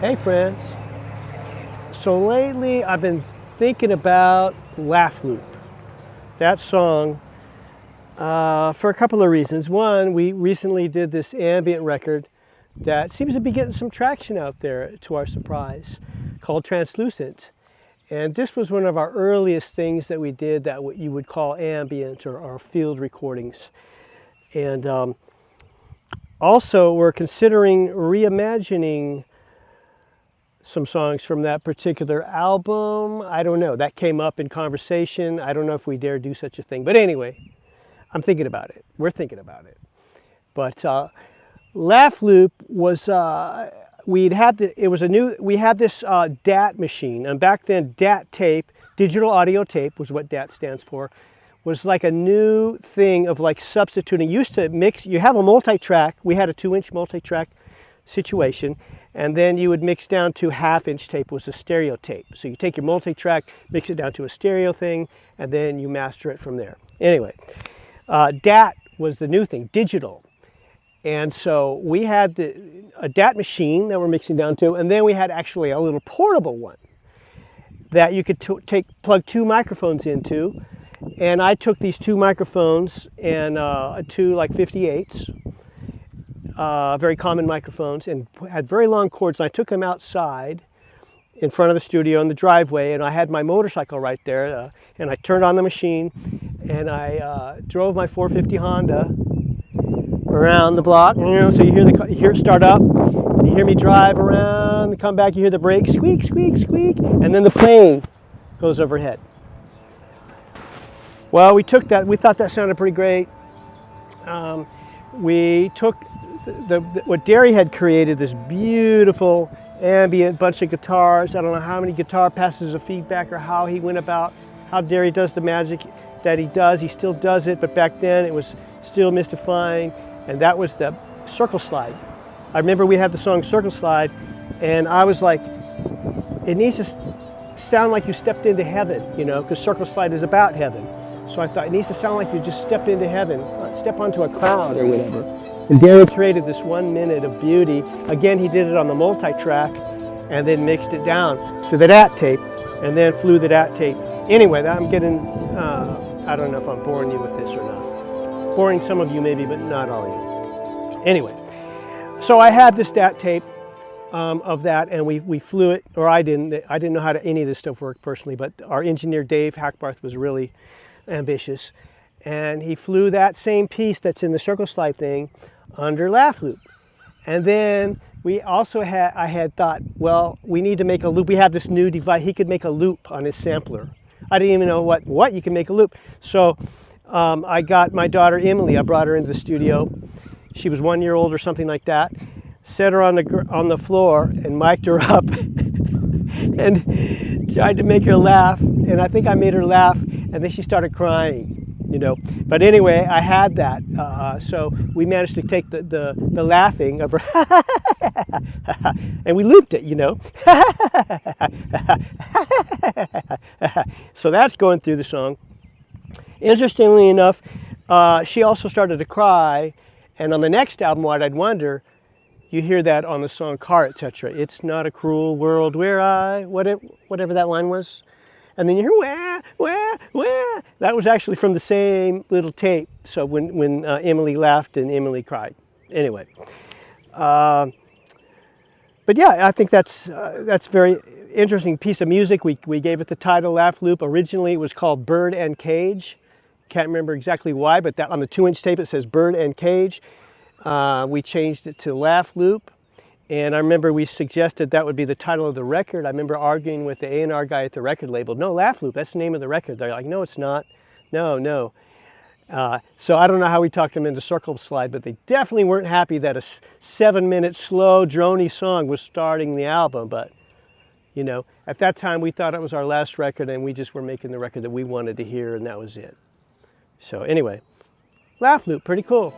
Hey friends. So lately I've been thinking about Laugh Loop, that song, for a couple of reasons. One, we recently did this ambient record that seems to be getting some traction out there to our surprise, called Translucent. And this was one of our earliest things that we did that what you would call ambient or field recordings. And also we're considering reimagining some songs from that particular album. I don't know. That came up in conversation. I don't know if we dare do such a thing. But anyway, I'm thinking about it. We're thinking about it. But Laugh Loop was we had this DAT machine, and back then DAT tape, digital audio tape, was what DAT stands for, was like a new thing of like substituting. Used to mix. You have a multi-track. We had a 2-inch multi-track situation. And then you would mix down to half-inch tape, was a stereo tape. So you take your multi-track, mix it down to a stereo thing, and then you master it from there. Anyway, DAT was the new thing, digital. And so we had a DAT machine that we're mixing down to, and then we had actually a little portable one that you could plug 2 microphones into. And I took these 2 microphones and 2 like 58s. Very common microphones, and had very long cords. And I took them outside in front of the studio in the driveway, and I had my motorcycle right there, and I turned on the machine, and I drove my 450 Honda around the block. So you hear it start up, and you hear me drive around, and come back, you hear the brakes squeak, squeak, squeak, and then the plane goes overhead. Well, we thought that sounded pretty great. We took what Derry had created, this beautiful ambient bunch of guitars. I don't know how many guitar passes of feedback or how he went about, how Derry does the magic that he does. He still does it, but back then it was still mystifying, and that was the Circle Slide. I remember we had the song Circle Slide, and I was like, it needs to sound like you stepped into heaven, because Circle Slide is about heaven. So I thought it needs to sound like you just stepped into heaven, step onto a cloud or whatever. And Derek created this 1 minute of beauty. Again, he did it on the multi-track and then mixed it down to the DAT tape and then flew the DAT tape. Anyway, I'm getting, I don't know if I'm boring you with this or not. Boring some of you maybe, but not all of you. Anyway, so I had this DAT tape of that, and we flew it, or I didn't know how any of this stuff worked personally, but our engineer Dave Hackbarth was really ambitious, and he flew that same piece that's in the Circle Slide thing under Laugh Loop. And then I had thought, well, we need to make a loop. We have this new device. He could make a loop on his sampler. I didn't even know what you can make a loop. So I got my daughter Emily. I brought her into the studio. She was 1 year old or something like that. Set her on the floor and mic'd her up and tried to make her laugh. And I think I made her laugh, and then she started crying. But anyway, I had that, so we managed to take the laughing of her, and we looped it, So that's going through the song. Interestingly enough, she also started to cry, and on the next album, What I'd Wonder, you hear that on the song Car, Etc. It's not a cruel world where whatever that line was. And then you hear, wah, wah, wah. That was actually from the same little tape. So when Emily laughed and Emily cried. Anyway. But yeah, I think that's a very interesting piece of music. We gave it the title Laugh Loop. Originally it was called Bird and Cage. Can't remember exactly why, but that on the 2-inch tape it says Bird and Cage. We changed it to Laugh Loop. And I remember we suggested that would be the title of the record. I remember arguing with the A&R guy at the record label. No, Laugh Loop, that's the name of the record. They're like, no, it's not. No. So I don't know how we talked them into Circle Slide, but they definitely weren't happy that a 7-minute slow, droney song was starting the album. But, at that time we thought it was our last record, and we just were making the record that we wanted to hear, and that was it. So anyway, Laugh Loop, pretty cool.